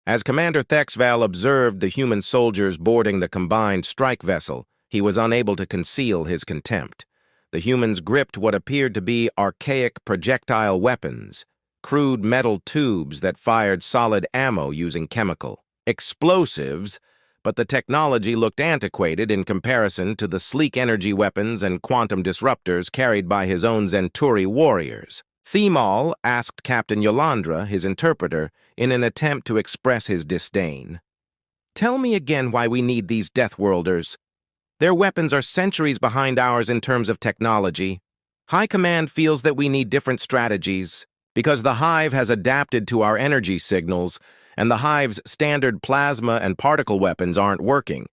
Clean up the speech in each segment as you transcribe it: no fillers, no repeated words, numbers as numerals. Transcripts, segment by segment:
As Commander Thexval observed the human soldiers boarding the combined strike vessel, he was unable to conceal his contempt. The humans gripped what appeared to be archaic projectile weapons, crude metal tubes that fired solid ammo using chemical explosives, but the technology looked antiquated in comparison to the sleek energy weapons and quantum disruptors carried by his own Zenturi warriors. Themal asked Captain Yolandra, his interpreter, in an attempt to express his disdain. "Tell me again why we need these Deathworlders. Their weapons are centuries behind ours in terms of technology. High Command feels that we need different strategies, because the Hive has adapted to our energy signals, and the Hive's standard plasma and particle weapons aren't working."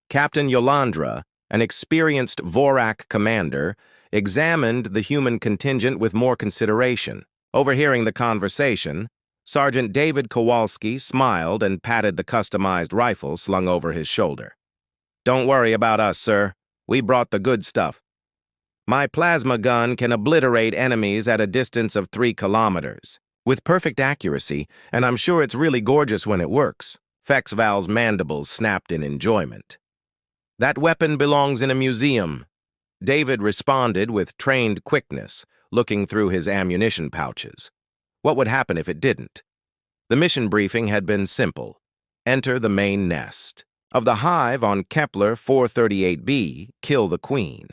Captain Yolandra, an experienced Vorak commander, examined the human contingent with more consideration. Overhearing the conversation, Sergeant David Kowalski smiled and patted the customized rifle slung over his shoulder. "Don't worry about us, sir. We brought the good stuff. My plasma gun can obliterate enemies at a distance of 3 kilometers. With perfect accuracy, and I'm sure it's really gorgeous when it works." Thexval's mandibles snapped in enjoyment. "That weapon belongs in a museum," David responded with trained quickness, looking through his ammunition pouches. What would happen if it didn't? The mission briefing had been simple. Enter the main nest. Of the Hive on Kepler 438b, kill the Queen.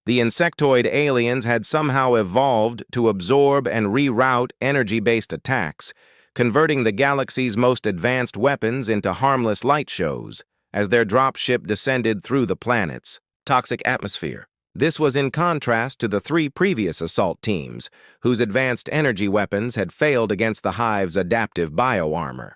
The insectoid aliens had somehow evolved to absorb and reroute energy-based attacks, converting the galaxy's most advanced weapons into harmless light shows as their dropship descended through the planet's toxic atmosphere. This was in contrast to the 3 previous assault teams, whose advanced energy weapons had failed against the Hive's adaptive bioarmor.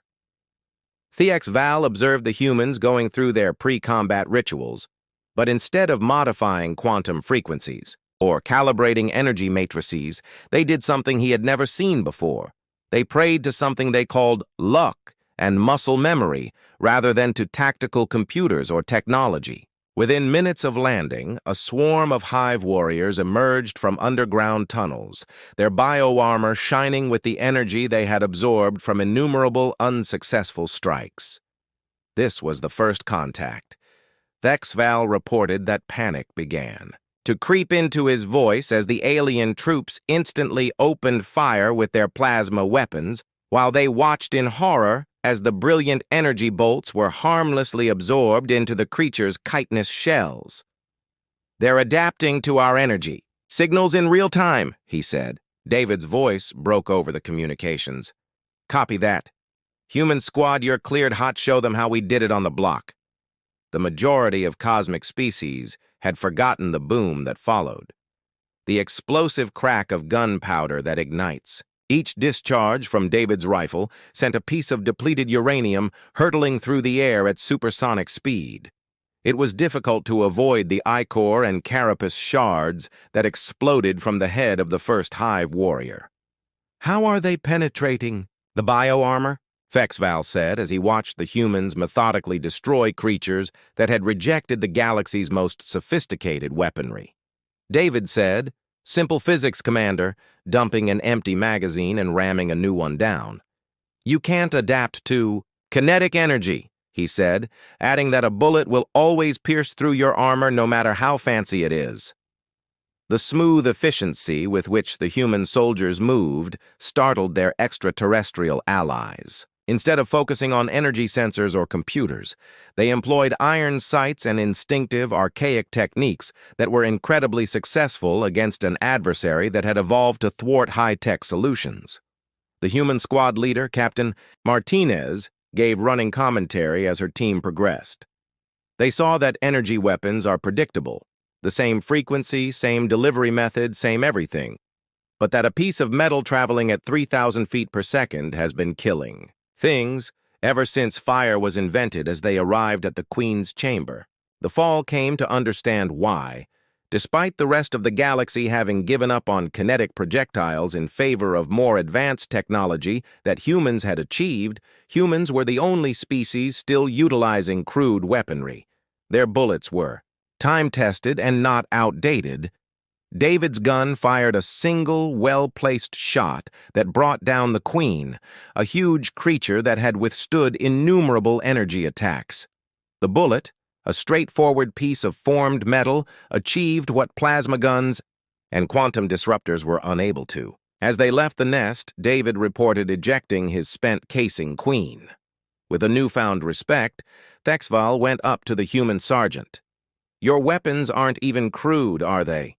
Thexval observed the humans going through their pre-combat rituals, but instead of modifying quantum frequencies or calibrating energy matrices, they did something he had never seen before. They prayed to something they called luck and muscle memory rather than to tactical computers or technology. Within minutes of landing, a swarm of Hive warriors emerged from underground tunnels, their bioarmor shining with the energy they had absorbed from innumerable unsuccessful strikes. This was the first contact. Thexval reported that panic began to creep into his voice as the alien troops instantly opened fire with their plasma weapons, while they watched in horror as the brilliant energy bolts were harmlessly absorbed into the creature's chitinous shells. "They're adapting to our energy. Signals in real time," he said. David's voice broke over the communications. "Copy that. Human squad, you're cleared hot. Show them how we did it on the block." The majority of cosmic species had forgotten the boom that followed. The explosive crack of gunpowder that ignites. Each discharge from David's rifle sent a piece of depleted uranium hurtling through the air at supersonic speed. It was difficult to avoid the ichor and carapace shards that exploded from the head of the first Hive warrior. "How are they penetrating the bioarmor?" Thexval said as he watched the humans methodically destroy creatures that had rejected the galaxy's most sophisticated weaponry. David said, "Simple physics, Commander," dumping an empty magazine and ramming a new one down. "You can't adapt to kinetic energy," he said, adding that a bullet will always pierce through your armor no matter how fancy it is. The smooth efficiency with which the human soldiers moved startled their extraterrestrial allies. Instead of focusing on energy sensors or computers, they employed iron sights and instinctive, archaic techniques that were incredibly successful against an adversary that had evolved to thwart high-tech solutions. The human squad leader, Captain Martinez, gave running commentary as her team progressed. They saw that energy weapons are predictable, the same frequency, same delivery method, same everything, but that a piece of metal traveling at 3,000 feet per second has been killing things ever since fire was invented as they arrived at the Queen's chamber. The Fall came to understand why. Despite the rest of the galaxy having given up on kinetic projectiles in favor of more advanced technology that humans had achieved, humans were the only species still utilizing crude weaponry. Their bullets were time-tested and not outdated, David's gun fired a single, well-placed shot that brought down the Queen, a huge creature that had withstood innumerable energy attacks. The bullet, a straightforward piece of formed metal, achieved what plasma guns and quantum disruptors were unable to. As they left the nest, David reported ejecting his spent casing Queen. With a newfound respect, Thexval went up to the human sergeant. "Your weapons aren't even crude, are they?"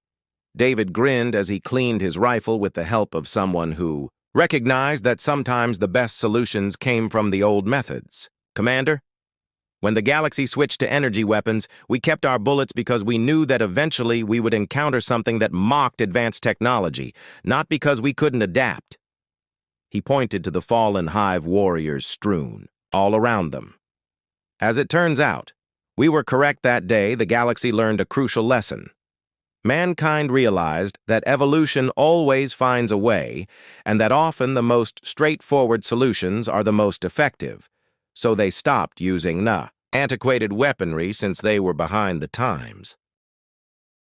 David grinned as he cleaned his rifle with the help of someone who recognized that sometimes the best solutions came from the old methods. "Commander, when the galaxy switched to energy weapons, we kept our bullets because we knew that eventually we would encounter something that mocked advanced technology, not because we couldn't adapt." He pointed to the fallen hive warriors strewn all around them. "As it turns out, we were correct that day. The galaxy learned a crucial lesson. Mankind realized that evolution always finds a way, and that often the most straightforward solutions are the most effective. So they stopped using antiquated weaponry since they were behind the times.